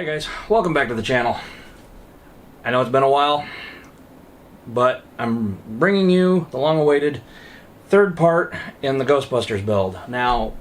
Hey guys, welcome back to the channel. I know it's been a while, but I'm bringing you the long-awaited third part in the Ghostbusters build. Now,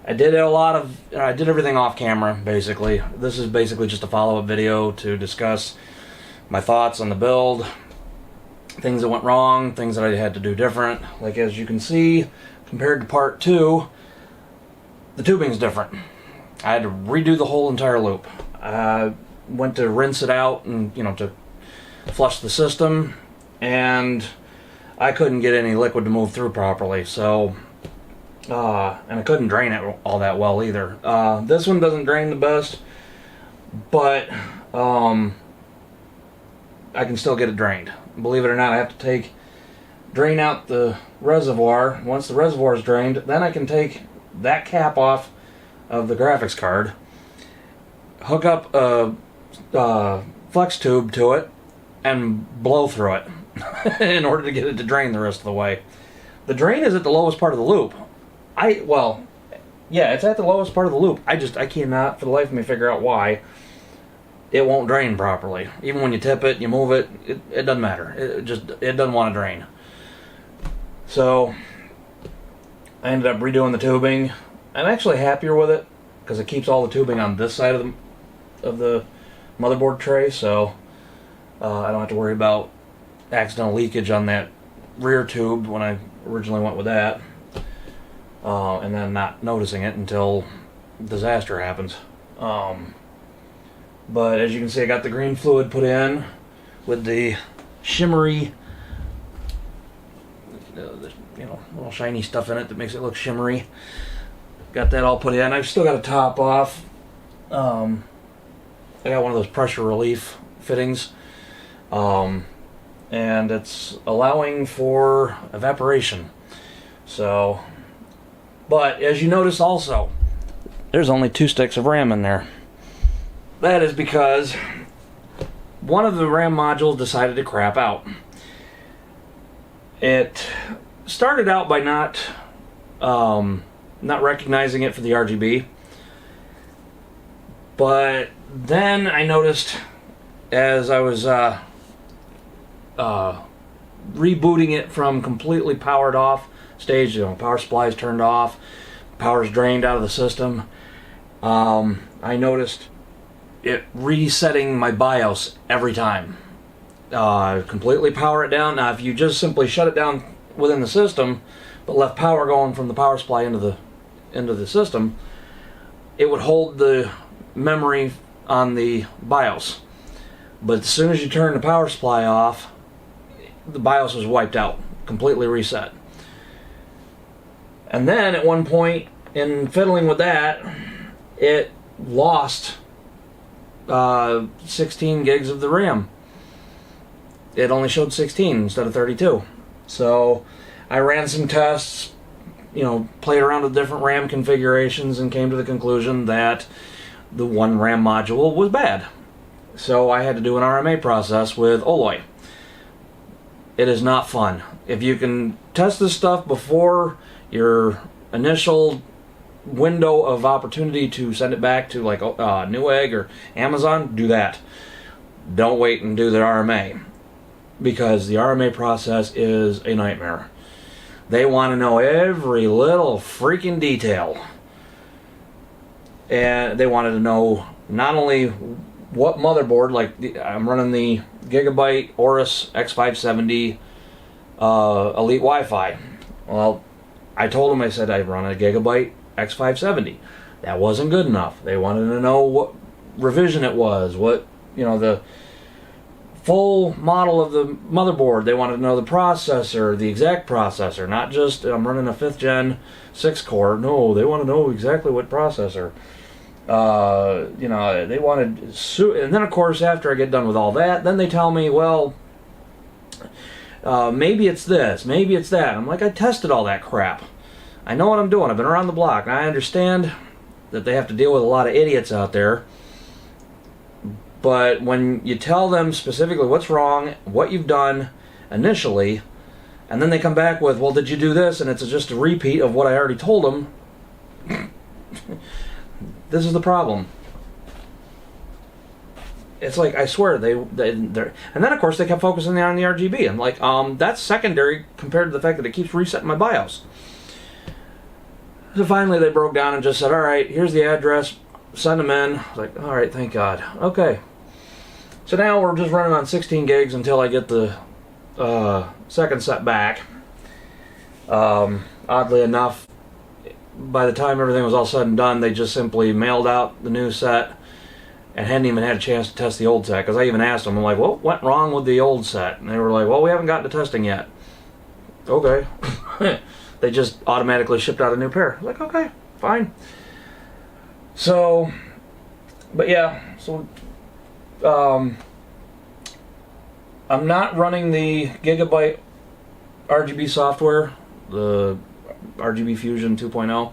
I did everything off camera, basically. This is basically just a follow-up video to discuss my thoughts on the build, things that went wrong, things that I had to do different. Like, as you can see, compared to part 2, the tubing's different. I had to redo the whole entire loop. I went to rinse it out and, to flush the system, and I couldn't get any liquid to move through properly, so, and I couldn't drain it all that well either. This one doesn't drain the best, but I can still get it drained. Believe it or not, I have to drain out the reservoir. Once the reservoir is drained, then I can take that cap off of the graphics card, hook up a flex tube to it, and blow through it in order to get it to drain the rest of the way. The drain is at the lowest part of the loop. Yeah, it's at the lowest part of the loop. I cannot for the life of me figure out why it won't drain properly. Even when you tip it, you move it, it doesn't matter. It doesn't want to drain. So I ended up redoing the tubing. I'm actually happier with it because it keeps all the tubing on this side of the motherboard tray, so I don't have to worry about accidental leakage on that rear tube when I originally went with that, and then not noticing it until disaster happens. But as you can see, I got the green fluid put in with the shimmery, little shiny stuff in it that makes it look shimmery. Got that all put in. I've still got to top off. I got one of those pressure relief fittings, and it's allowing for evaporation. So, but as you notice also, there's only 2 sticks of RAM in there. That is because one of the RAM modules decided to crap out. It started out by not recognizing it for the RGB, but then I noticed as I was rebooting it from completely powered off stage, power supply's turned off, power's drained out of the system, I noticed it resetting my BIOS every time. Completely power it down. Now if you just simply shut it down within the system but left power going from the power supply into the system, it would hold the memory on the BIOS. But as soon as you turn the power supply off, the BIOS was wiped out, completely reset. And then at one point in fiddling with that, it lost 16 gigs of the RAM. It only showed 16 instead of 32. So I ran some tests, played around with different RAM configurations and came to the conclusion that the one RAM module was bad. So I had to do an RMA process with Oloy. It is not fun. If you can test this stuff before your initial window of opportunity to send it back to like Newegg or Amazon, do that. Don't wait and do the RMA, because the RMA process is a nightmare. They want to know every little freaking detail. And they wanted to know not only what motherboard, like I'm running the Gigabyte Aorus X570 Elite Wi-Fi. Well, I told them, I said I run a Gigabyte X570. That wasn't good enough. They wanted to know what revision it was, what, the full model of the motherboard. They wanted to know the processor, the exact processor, not just I'm running a 5th gen 6-core. No, they want to know exactly what processor. They wanted, and then of course after I get done with all that, then they tell me, well, maybe it's this, maybe it's that. I'm like, I tested all that crap. I know what I'm doing. I've been around the block, and I understand that they have to deal with a lot of idiots out there. But when you tell them specifically what's wrong, what you've done initially, and then they come back with, well, did you do this? And it's just a repeat of what I already told them. This is the problem. it's like, I swear, they're... And then, of course, they kept focusing on the RGB. I'm like, that's secondary compared to the fact that it keeps resetting my BIOS. So finally, they broke down and just said, all right, here's the address, send them in. I was like, all right, thank God. Okay. So now we're just running on 16 gigs until I get the second set back. Oddly enough, by the time everything was all said and done, they just simply mailed out the new set and hadn't even had a chance to test the old set. Because I even asked them, I'm like, what went wrong with the old set? And they were like, well, we haven't gotten to testing yet. Okay. They just automatically shipped out a new pair. Like, okay, fine. So, but yeah, so I'm not running the Gigabyte RGB software, the RGB Fusion 2.0.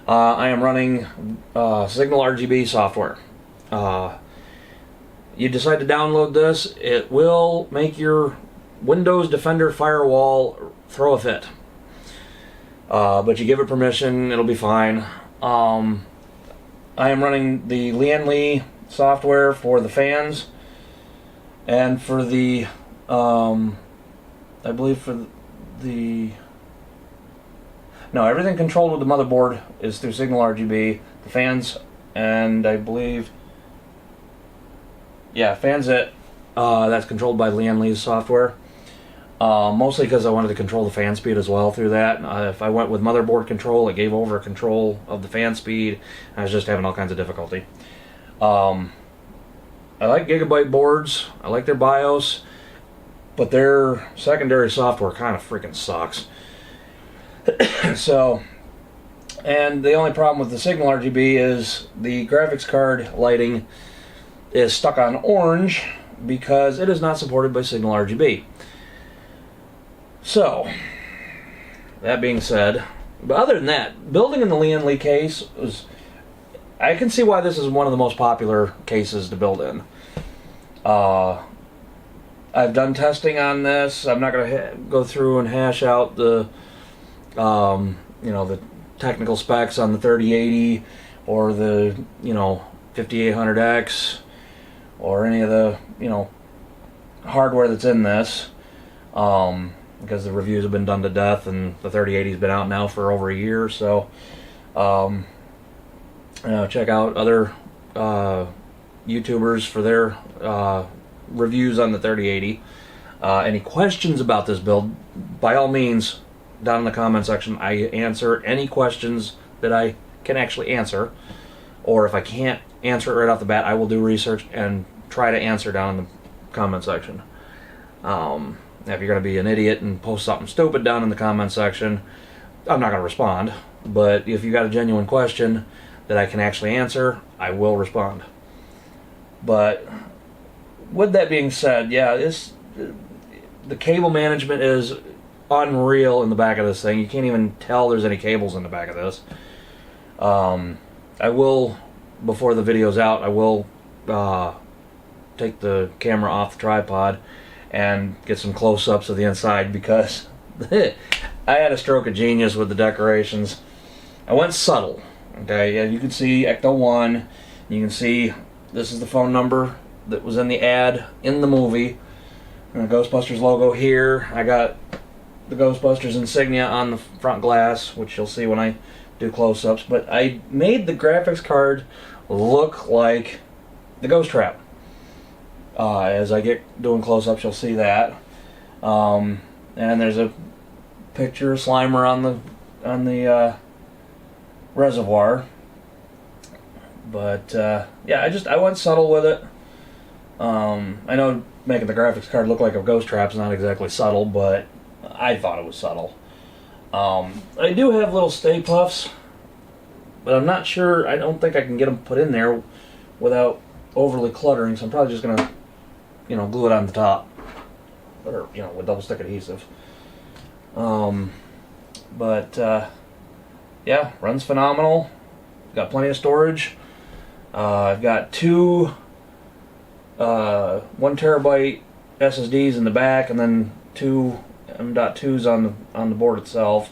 I am running Signal RGB software. You decide to download this, it will make your Windows Defender firewall throw a fit. But you give it permission, it'll be fine. I am running the Lian Li software for the fans, and for the, I believe for the, no, everything controlled with the motherboard is through Signal RGB. The fans, and I believe, yeah, fans that's controlled by Lian Li's software. Mostly because I wanted to control the fan speed as well through that. If I went with motherboard control, it gave over control of the fan speed. I was just having all kinds of difficulty. I like Gigabyte boards. I like their BIOS, but their secondary software kind of freaking sucks. So, and the only problem with the Signal RGB is the graphics card lighting is stuck on orange because it is not supported by Signal RGB. So, that being said, but other than that, building in the Lian Li case was, I can see why this is one of the most popular cases to build in. I've done testing on this. I'm not going to go through and hash out the, the technical specs on the 3080 or the, 5800X or any of the, hardware that's in this. Because the reviews have been done to death, and the 3080's been out now for over a year. So, check out other YouTubers for their reviews on the 3080. Any questions about this build, by all means, down in the comment section, I answer any questions that I can actually answer. Or if I can't answer it right off the bat, I will do research and try to answer down in the comment section. If you're going to be an idiot and post something stupid down in the comment section, I'm not going to respond. But if you got a genuine question that I can actually answer, I will respond. But with that being said, yeah, the cable management is unreal in the back of this thing. You can't even tell there's any cables in the back of this. I will, before the video's out, I will take the camera off the tripod and get some close-ups of the inside, because I had a stroke of genius with the decorations. I went subtle. Okay, and you can see Ecto-1. You can see this is the phone number that was in the ad in the movie. And the Ghostbusters logo here. I got the Ghostbusters insignia on the front glass, which you'll see when I do close-ups. But I made the graphics card look like the Ghost Trap. As I get doing close-ups, you'll see that. And there's a picture of Slimer on the reservoir. But yeah, I went subtle with it. I know making the graphics card look like a Ghost Trap's not exactly subtle, but I thought it was subtle. I do have little Stay Puffs, but I'm not sure. I don't think I can get them put in there without overly cluttering, so I'm probably just gonna glue it on the top, or with double stick adhesive. But yeah, runs phenomenal. Got plenty of storage. I've got two 1 terabyte SSDs in the back, and then two M.2s on the board itself.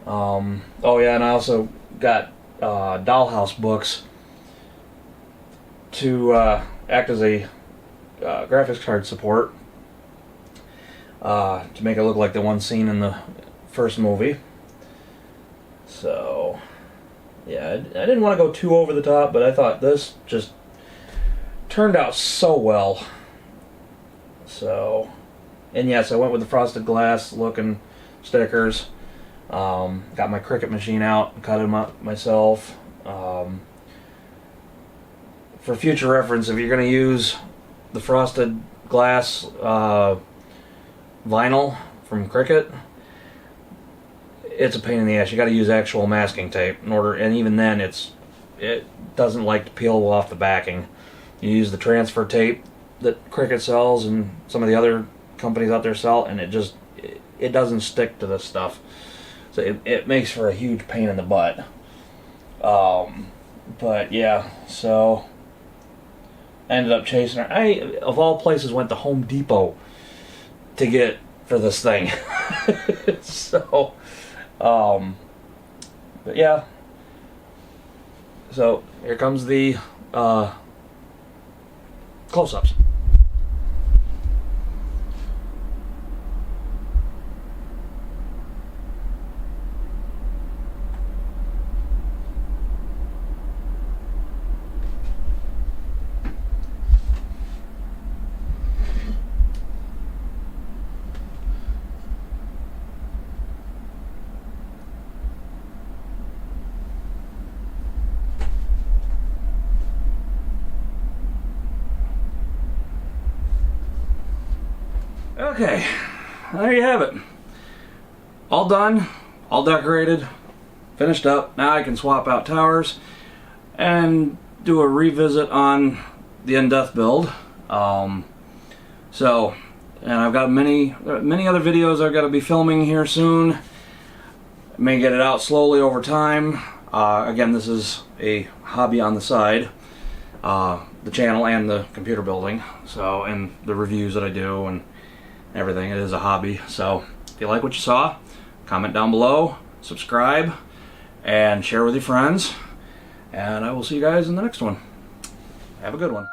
Oh yeah, and I also got Dollhouse books to act as a graphics card support to make it look like the one scene in the first movie. So yeah, I didn't want to go too over the top, but I thought this just turned out so well. So, and yes, I went with the frosted glass looking stickers. Got my Cricut machine out and cut them up myself. For future reference, if you're going to use the frosted glass vinyl from Cricut, it's a pain in the ass. You got to use actual masking tape in order, and even then, it doesn't like to peel off the backing. You use the transfer tape that Cricut sells and some of the other companies out there sell, and it doesn't stick to this stuff. So it makes for a huge pain in the butt. But yeah, so I ended up chasing her. I, of all places, went to Home Depot to get for this thing. So, but yeah. So here comes the close-ups. Okay, there you have it. All done, all decorated, finished up. Now I can swap out towers and do a revisit on the in-depth build. So, and I've got many other videos I've got to be filming here soon. May get it out slowly over time. Again, this is a hobby on the side. The channel and the computer building. So, and the reviews that I do and everything. It is a hobby. So if you like what you saw, comment down below, subscribe, and share with your friends. And I will see you guys in the next one. Have a good one.